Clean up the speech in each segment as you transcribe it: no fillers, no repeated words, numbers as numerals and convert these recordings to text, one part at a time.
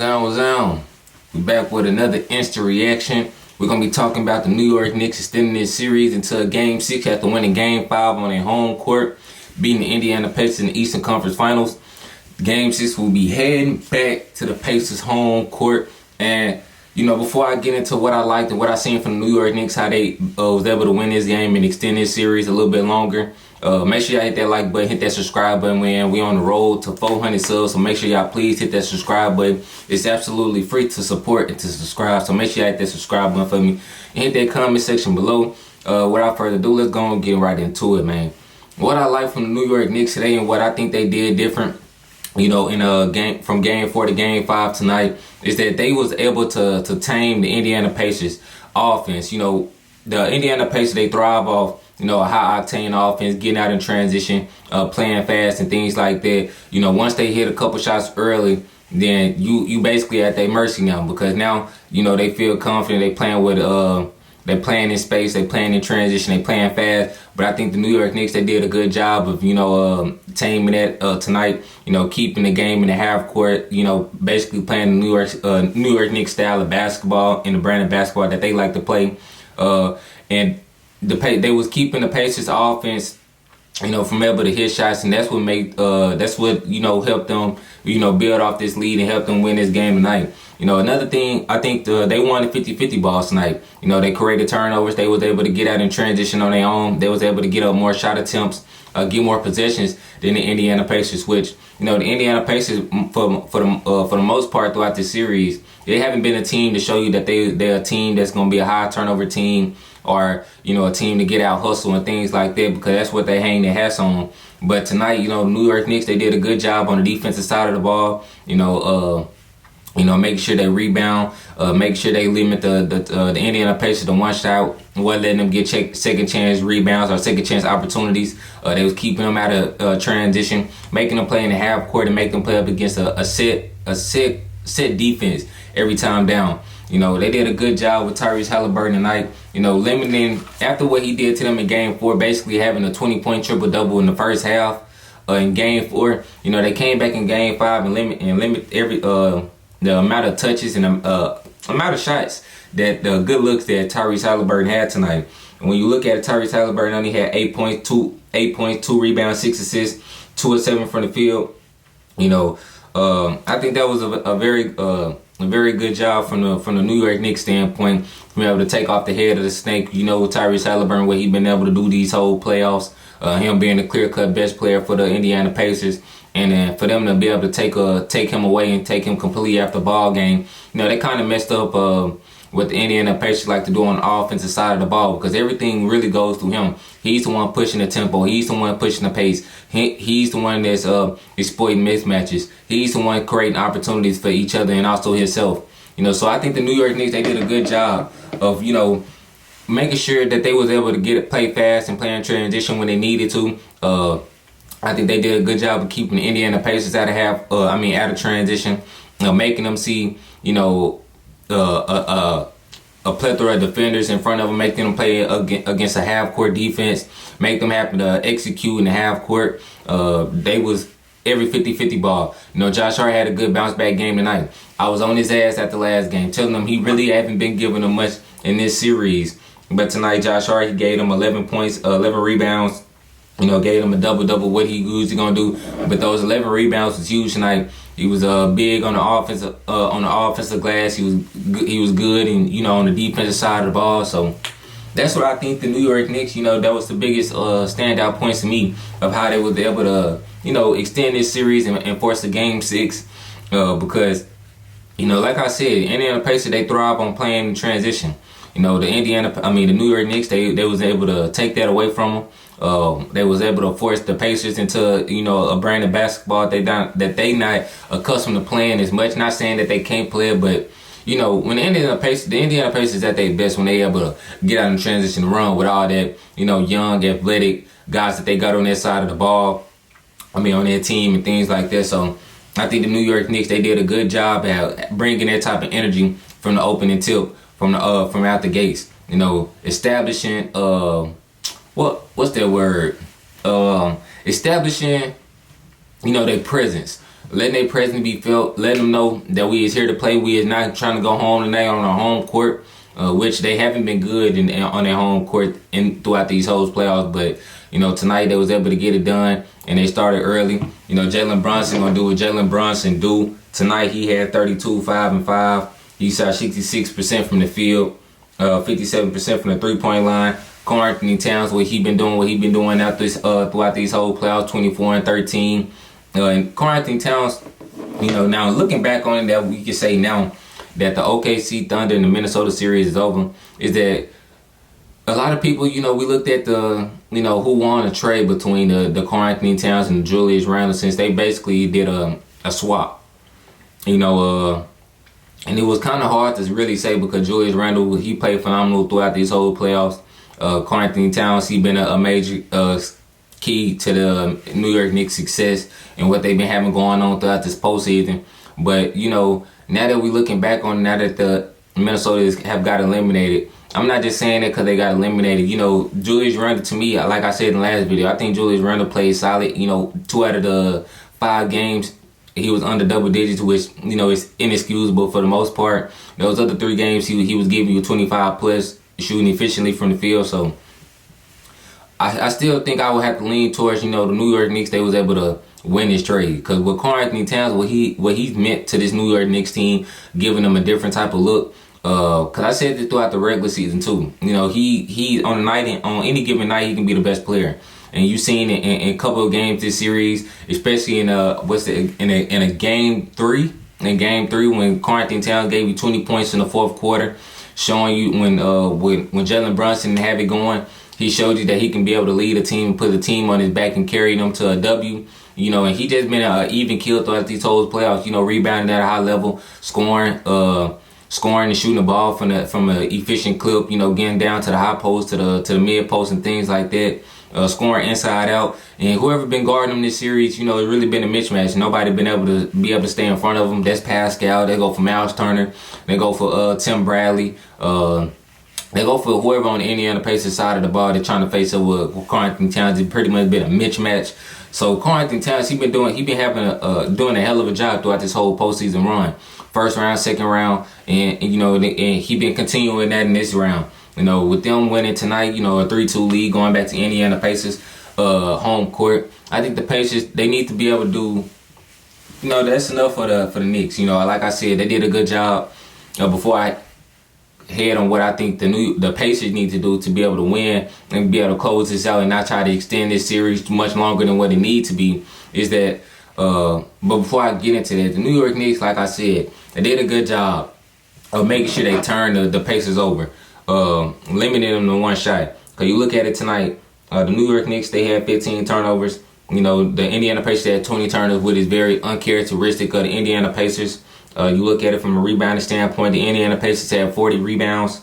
What's on? We back with another instant reaction. We're gonna be talking about the New York Knicks extending this series until Game 6 after winning Game 5 on their home court, beating the Indiana Pacers in the Eastern Conference Finals. Game 6 will be heading back to the Pacers home court. And before I get into what I liked and what I seen from the New York Knicks, how they was able to win this game and extend this series a little bit longer. Make sure y'all hit that like button, hit that subscribe button, man. We on the road to 400 subs, so make sure y'all please hit that subscribe button. It's absolutely free to support and to subscribe, so make sure y'all hit that subscribe button for me. And hit that comment section below. Without further ado, let's go and get right into it, man. What I like from the New York Knicks today and what I think they did different, in a game from Game 4 to Game 5 tonight, is that they was able to tame the Indiana Pacers offense. The Indiana Pacers, they thrive off a high octane offense, getting out in transition, playing fast and things like that. Once they hit a couple shots early, then you basically at their mercy now, because now they feel confident. They playing with they playing in space, they playing in transition, they playing fast. But I think the New York Knicks, they did a good job of taming that tonight. Keeping the game in the half court. Basically playing the New York Knicks style of basketball and the brand of basketball that they like to play. And they was keeping the Pacers offense, from able to hit shots, and that's what helped them, build off this lead and help them win this game tonight. Another thing, I think they won the 50-50 balls tonight. They created turnovers. They was able to get out in transition on their own. They was able to get up more shot attempts, get more possessions than the Indiana Pacers, which, the Indiana Pacers, for the most part throughout this series, they haven't been a team to show you that they're a team that's going to be a high turnover team, or a team to get out hustle and things like that, because that's what they hang their hats on. But tonight, New York Knicks, they did a good job on the defensive side of the ball. Making sure they rebound, make sure they limit the Indiana Pacers to one shot, wasn't letting them get second chance rebounds or second chance opportunities. They was keeping them out of transition, making them play in the half court and make them play up against a set defense every time down. They did a good job with Tyrese Halliburton tonight, limiting, after what he did to them in Game 4, basically having a 20-point triple-double in the first half. In Game 4, they came back in Game 5 and limit every the amount of touches and amount of shots, that the good looks that Tyrese Halliburton had tonight. And when you look at it, Tyrese Halliburton only had 8 points, 2 rebounds, 6 assists, 2 of 7 from the field. I think that was a very good job from the New York Knicks standpoint, from able to take off the head of the snake. Tyrese Halliburton, what he been able to do these whole playoffs, him being the clear-cut best player for the Indiana Pacers, and then for them to be able to take him away and take him completely after the ball game. They kind of messed up what the Indiana Pacers like to do on the offensive side of the ball, because everything really goes through him. He's the one pushing the tempo. He's the one pushing the pace. He's the one that's exploiting mismatches. He's the one creating opportunities for each other and also himself. So I think the New York Knicks, they did a good job of, making sure that they was able to play fast and play in transition when they needed to. I think they did a good job of keeping the Indiana Pacers out of transition, making them see, a plethora of defenders in front of them, making them play against a half-court defense, make them have to execute in the half-court. They was every 50-50 ball. Josh Hart had a good bounce-back game tonight. I was on his ass at the last game, telling him he really haven't been giving them much in this series. But tonight, Josh Hart, he gave them 11 points, 11 rebounds, gave him a double-double, what he usually going to do. But those 11 rebounds was huge tonight. He was big on the offensive glass. He was good, and on the defensive side of the ball. So that's what I think the New York Knicks, that was the biggest standout points to me of how they was able to, extend this series and force a Game 6. Because, like I said, Indiana Pacers, they thrive on playing in transition. The New York Knicks, they was able to take that away from them. They was able to force the Pacers into, a brand of basketball that they not accustomed to playing as much. Not saying that they can't play it, but when the Indiana Pacers at their best, when they able to get out in transition and run with all that, young, athletic guys that they got on their side of the ball, on their team and things like that. So I think the New York Knicks, they did a good job at bringing that type of energy from the opening tip, from out the gates. Establishing what's that word? Establishing, their presence. letting their presence be felt, letting them know that we is here to play. We is not trying to go home tonight on our home court, which they haven't been good on their home court throughout these whole playoffs. But tonight they was able to get it done, and they started early. Jalen Brunson gonna do what Jalen Brunson do. Tonight he had 32, 5 and 5. He shot 66% from the field, 57% from the 3-point line. Karl Anthony Towns, what he been doing out this throughout these whole playoffs, 24 and 13. And Karl Anthony Towns, now looking back on it, that we can say now that the OKC Thunder and the Minnesota series is over, is that a lot of people, we looked at the, who won a trade between the Karl Anthony Towns and Julius Randle, since they basically did a swap, and it was kind of hard to really say because Julius Randle, he played phenomenal throughout these whole playoffs. Karl Anthony Towns, he been a major key to the New York Knicks' success and what they've been having going on throughout this postseason. But now that we're looking back on, now that the Minnesota have got eliminated, I'm not just saying that because they got eliminated. Julius Randle, to me, like I said in the last video, I think Julius Randle played solid. 2 out of the 5 games he was under double digits, which is inexcusable for the most part. Those other 3 games he was giving you 25 plus, shooting efficiently from the field. So I still think I would have to lean towards the New York Knicks. They was able to win this trade because with Karl Anthony Towns, what he's meant to this New York Knicks team, giving them a different type of look. Cause I said this throughout the regular season too. He on any given night he can be the best player, and you've seen it in a couple of games this series, especially in a game 3. In game 3, when Karl Anthony Towns gave you 20 points in the 4th quarter, showing you when Jalen Brunson have it going, he showed you that he can be able to lead a team, put the team on his back, and carry them to a W. And he just been an even kill throughout these whole playoffs. Rebounding at a high level, scoring and shooting the ball from an efficient clip. Getting down to the high post, to the mid post, and things like that. Scoring inside out, and whoever been guarding them this series, it's really been a mismatch. Nobody been able to stay in front of them. That's Pascal. They go for Miles Turner. They go for Tim Bradley. They go for whoever on the Indiana Pacers side of the ball. They're trying to face up with Karl Anthony Towns. It's pretty much been a mismatch. So Karl Anthony Towns, he been doing a hell of a job throughout this whole postseason run. First round, second round, and he been continuing that in this round. With them winning tonight, a 3-2 lead, going back to Indiana Pacers home court. I think the Pacers, they need to be able to do, that's enough for the Knicks. Like I said, they did a good job. Before I head on what I think the Pacers need to do to be able to win and be able to close this out and not try to extend this series much longer than what it needs to be, is that, but before I get into that, the New York Knicks, like I said, they did a good job of making sure they turn the Pacers over. Limiting them to 1 shot. Because you look at it tonight, the New York Knicks, they had 15 turnovers. The Indiana Pacers had 20 turnovers, which is very uncharacteristic of the Indiana Pacers. You look at it from a rebounding standpoint, the Indiana Pacers had 40 rebounds.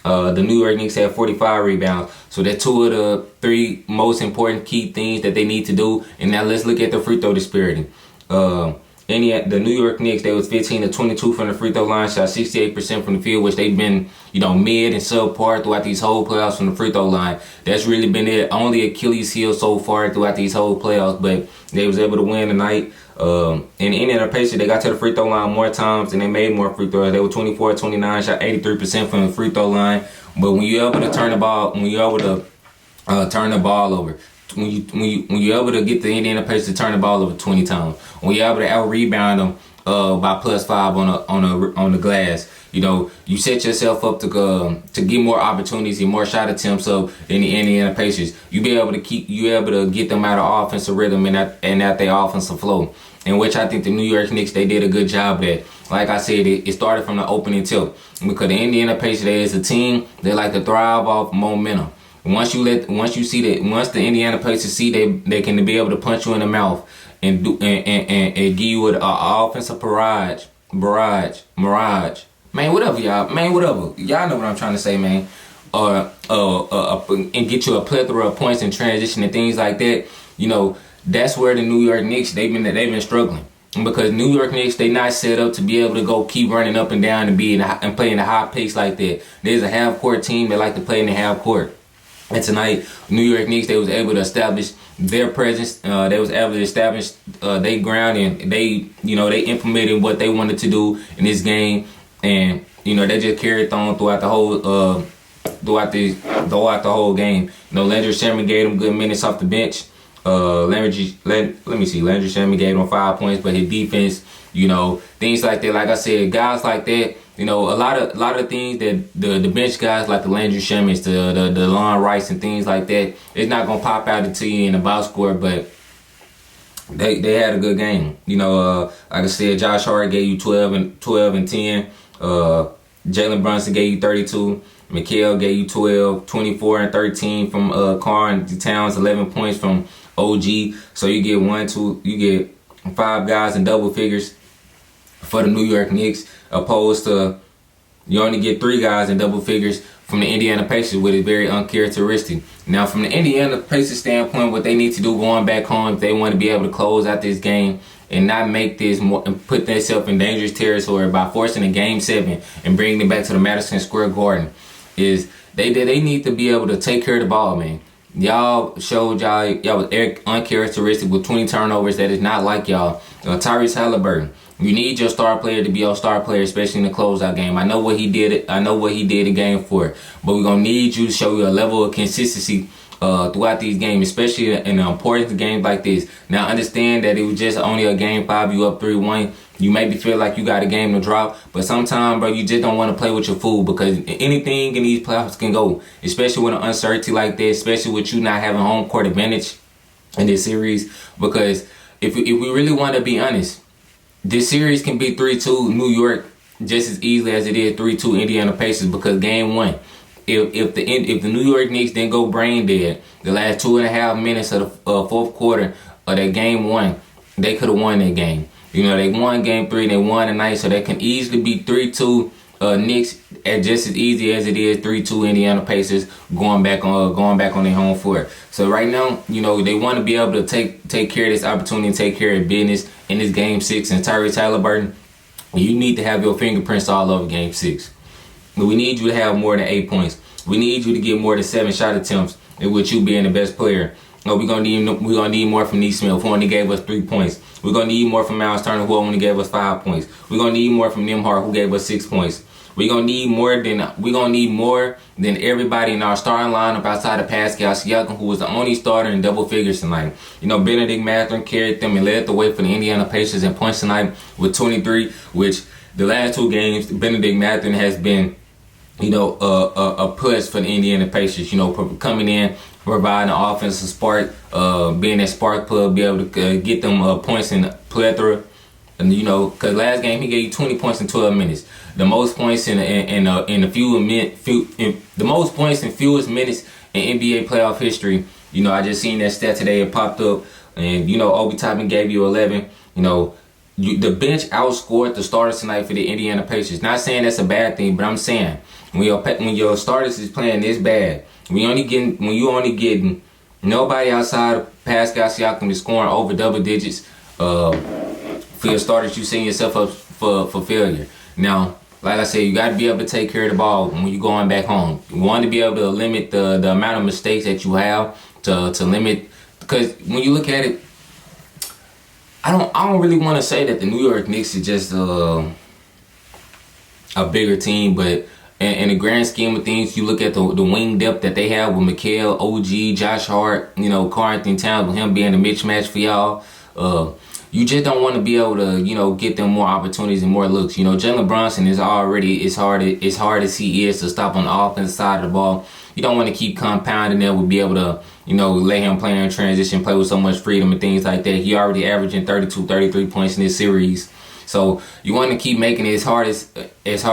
The New York Knicks had 45 rebounds. So that's 2 of the 3 most important key things that they need to do. And now let's look at the free throw disparity. The New York Knicks, they was 15 to 22 from the free throw line, shot 68% from the field, which they've been, mid and subpar throughout these whole playoffs from the free throw line. That's really been their only Achilles heel so far throughout these whole playoffs, but they was able to win tonight. And the Indiana Pacers, they got to the free throw line more times and they made more free throws. They were 24-29, shot 83% from the free throw line. But when you're able to turn the ball, over, when you're able to get the Indiana Pacers to turn the ball over 20 times, when you're able to out rebound them by +5 on the glass, you set yourself up to get more opportunities and more shot attempts up in the Indiana Pacers. You able to get them out of offensive rhythm and out their offensive flow, in which I think the New York Knicks, they did a good job at. Like I said, it started from the opening tip, because the Indiana Pacers, they as a team, they like to thrive off momentum. Once the Indiana Pacers see they can be able to punch you in the mouth and give you an offensive barrage. Man, whatever, y'all. Man, whatever. Y'all know what I'm trying to say, man. And get you a plethora of points in transition and things like that. That's where the New York Knicks, they've been struggling. Because New York Knicks, they not set up to be able to go keep running up and down and play in a high pace like that. There's a half court team that like to play in the half court. And tonight, New York Knicks, they was able to establish their presence. They was able to establish their ground, and they implemented what they wanted to do in this game. And they just carried on throughout the whole throughout the whole game. Landry Shamet gave them good minutes off the bench. Landry Shamet gave them 5 points, but his defense, things like that. Like I said, guys like that. A lot of things that the bench guys like the Landry Shamets, the Lon Rice and things like that, it's not gonna pop out to you in the box score, but they had a good game. Like I said, Josh Hart gave you 12 and 10. Jalen Brunson gave you 32. Mikal gave you 12, 24 and 13 from Karl Towns, 11 points from OG. So you get 5 guys in double figures for the New York Knicks, opposed to you only get 3 guys in double figures from the Indiana Pacers, which is very uncharacteristic. Now, from the Indiana Pacers standpoint, what they need to do going back home, if they want to be able to close out this game and not make this more and put themselves in dangerous territory by forcing a Game 7 and bringing it back to the Madison Square Garden, is they need to be able to take care of the ball, man. Y'all showed y'all was uncharacteristic with 20 turnovers. That is not like y'all. Tyrese Halliburton, you need your star player to be your star player, especially in the closeout game. I know what he did. I know what he did in Game 4, but we're gonna need you to show you a level of consistency throughout these games, especially in an important game like this. Now, understand that it was just only a Game 5. You up 3-1. You maybe feel like you got a game to drop, but sometimes, bro, you just don't want to play with your fool, because anything in these playoffs can go, especially with an uncertainty like that, especially with you not having home court advantage in this series. Because if we really want to be honest, this series can be 3-2 New York just as easily as it is 3-2 Indiana Pacers, because Game 1, if the New York Knicks didn't go brain dead the last 2.5 minutes of the fourth quarter of that Game 1, they could have won that game. They won Game 3, they won tonight, so they can easily be 3-2 Knicks at just as easy as it is 3-2 Indiana Pacers going back on their home floor. So right now, they want to be able to take care of this opportunity and take care of business in this Game 6. And Tyrese Halliburton, you need to have your fingerprints all over Game 6. We need you to have more than 8 points. We need you to get more than 7 shot attempts, with you being the best player. We're gonna need more from Neesmith, who only gave us 3 points. We're gonna need more from Miles Turner, who only gave us 5 points. We're gonna need more from Nembhard, who gave us 6 points. We're gonna need more than everybody in our starting lineup outside of Pascal Siakam, who was the only starter in double figures tonight. Benedict Mathurin carried them and led the way for the Indiana Pacers in points tonight with 23, which the last 2 games, Benedict Mathurin has been, a push for the Indiana Pacers, coming in, providing an offensive spark, being that spark plug, be able to get them points in plethora. And because last game he gave you 20 points in 12 minutes, the most points in the most points in fewest minutes in NBA playoff history. I just seen that stat today. It popped up, and Obi Toppin gave you 11. The bench outscored the starters tonight for the Indiana Pacers. Not saying that's a bad thing, but I'm saying when your starters is playing this bad, when you only getting nobody outside of Pascal Siakam is scoring over double digits for your starters, you setting yourself up for failure. Now, like I said, you got to be able to take care of the ball when you're going back home. You want to be able to limit the amount of mistakes that you have to limit, because when you look at it, I don't really want to say that the New York Knicks is just a bigger team, but in the grand scheme of things, you look at the wing depth that they have with Mikal, OG, Josh Hart, Karl Towns, with him being a mismatch for y'all. You just don't want to be able to, get them more opportunities and more looks. Jalen Brunson is already, as hard as he is to stop on the offensive side of the ball, you don't want to keep compounding that with be able to, let him play in transition, play with so much freedom and things like that. He already averaging 32, 33 points in this series. So you want to keep making it as hard as it is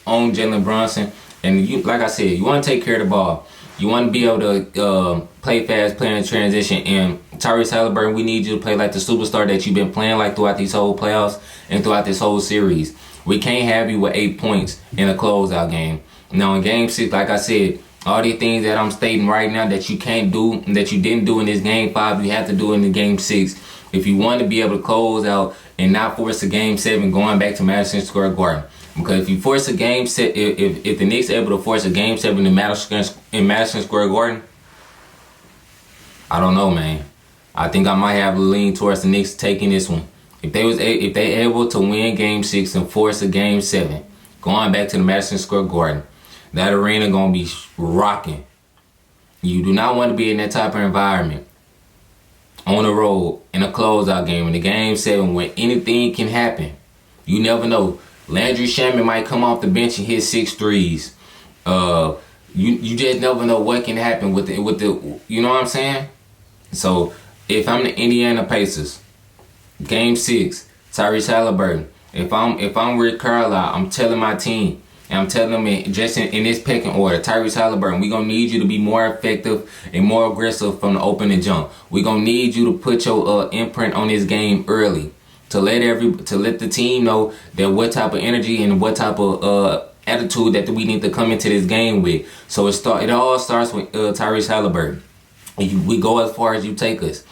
on Jalen Brunson. And like I said, you want to take care of the ball. You want to be able to play fast, play in transition. And Tyrese Halliburton, we need you to play like the superstar that you've been playing like throughout these whole playoffs and throughout this whole series. We can't have you with 8 points in a closeout game. Now in Game 6, like I said, all these things that I'm stating right now that you can't do and that you didn't do in this Game 5, you have to do in the Game 6 if you want to be able to close out and not force a game 7 going back to Madison Square Garden. Because if you force a game set, if the Knicks able to force a game 7 in Madison Square Garden, I don't know, man. I think I might have a lean towards the Knicks taking this one. If they able to win game 6 and force a game 7 going back to the Madison Square Garden, that arena gonna be rocking. You do not want to be in that type of environment on the road in a closeout game in the game 7 when anything can happen. You never know. Landry Shamet might come off the bench and hit 6 threes. You just never know what can happen with the you know what I'm saying? So if I'm the Indiana Pacers, game 6, Tyrese Halliburton. If I'm Rick Carlisle, I'm telling my team, and I'm telling them just in this pecking order, Tyrese Halliburton, we're going to need you to be more effective and more aggressive from the opening jump. We're going to need you to put your imprint on this game early to let the team know that what type of energy and what type of attitude that we need to come into this game with. So it all starts with Tyrese Halliburton. We go as far as you take us.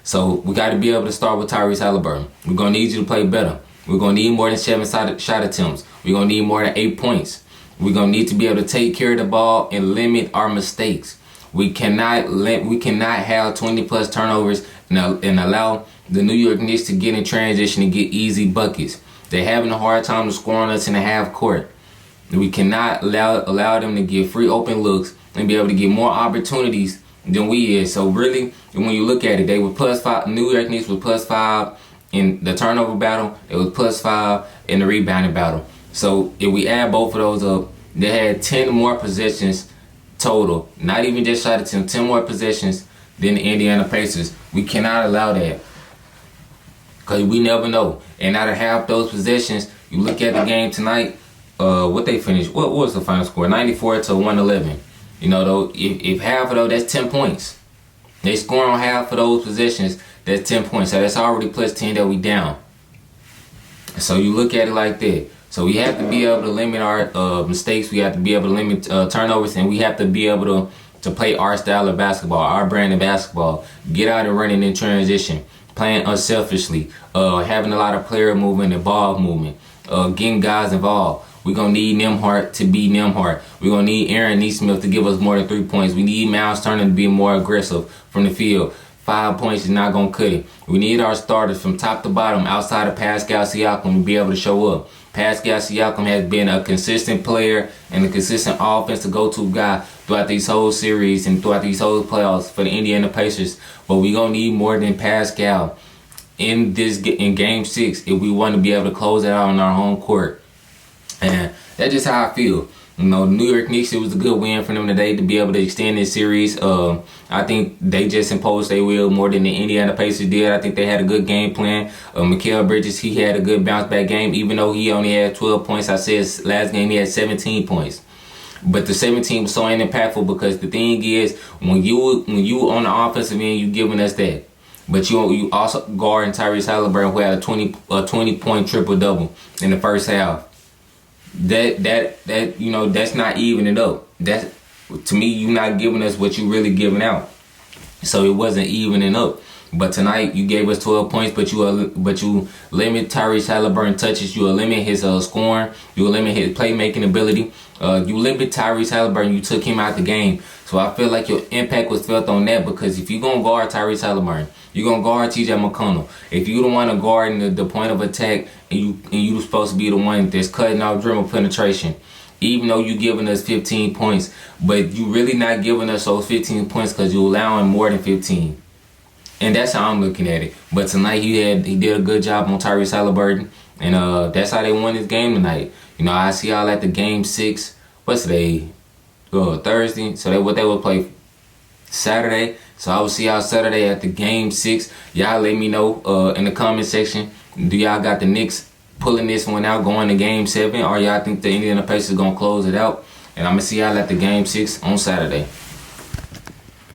So we got to be able to start with Tyrese Halliburton. We're going to need you to play better. We're going to need more than 7 shot attempts. We're going to need more than 8 points. We're going to need to be able to take care of the ball and limit our mistakes. We cannot have 20 plus turnovers and allow the New York Knicks to get in transition and get easy buckets. They're having a hard time to score on us in the half court. We cannot allow them to get free open looks and be able to get more opportunities than we is. So really, when you look at it, they were +5. New York Knicks was +5 in the turnover battle. It was +5 in the rebounding battle. So if we add both of those up, they had 10 more possessions total. Not even just shot attempts, 10 more possessions than the Indiana Pacers. We cannot allow that, because we never know. And out of half those possessions, you look at the game tonight, what they finished, what was the final score? 94-111. You know, though, if half of those, that's 10 points. They score on half of those possessions, that's 10 points. So that's already +10 that we down. So you look at it like that. So we have to be able to limit our mistakes. We have to be able to limit turnovers, and we have to be able to play our style of basketball, our brand of basketball. Get out and running in transition, playing unselfishly, having a lot of player movement and ball movement, getting guys involved. We're going to need Nembhard to be Nembhard. We're going to need Aaron Nesmith to give us more than 3 points. We need Miles Turner to be more aggressive from the field. 5 points is not going to cut it. We need our starters from top to bottom outside of Pascal Siakam to be able to show up. Pascal Siakam has been a consistent player and a consistent offensive go-to guy throughout these whole series and throughout these whole playoffs for the Indiana Pacers. But we're going to need more than Pascal in game 6 if we want to be able to close it out on our home court. And that's just how I feel. You know, New York Knicks, it was a good win for them today to be able to extend this series. I think they just imposed their will more than the Indiana Pacers did. I think they had a good game plan. Mikal Bridges, he had a good bounce back game, even though he only had 12 points. I said last game he had 17 points. But the 17 was so impactful because the thing is, when you on the offensive end, you giving us that. But you also guarding Tyrese Halliburton, who had a 20-point triple-double in the first half. That you know, that's not evening up. That, to me, you're not giving us what you really giving out. So it wasn't evening up. But tonight you gave us 12 points, but you limit Tyrese Halliburton touches. You limit his scoring. You limit his playmaking ability. You limit Tyrese Halliburton. You took him out the game. So I feel like your impact was felt on that, because if you're gonna guard Tyrese Halliburton, you're gonna guard T.J. McConnell. If you don't want to guard in the point of attack, and you supposed to be the one that's cutting off dribble penetration, even though you giving us 15 points, but you really not giving us those 15 points because you allowing more than 15. And that's how I'm looking at it. But tonight he did a good job on Tyrese Halliburton, and that's how they won this game tonight. You know, I see y'all at the game 6. What's today? Thursday. So they will play Saturday. So I will see y'all Saturday at the game 6. Y'all let me know in the comment section. Do y'all got the Knicks pulling this one out, going to game 7, or y'all think the Indiana Pacers gonna close it out? And I'm gonna see y'all at the game 6 on Saturday.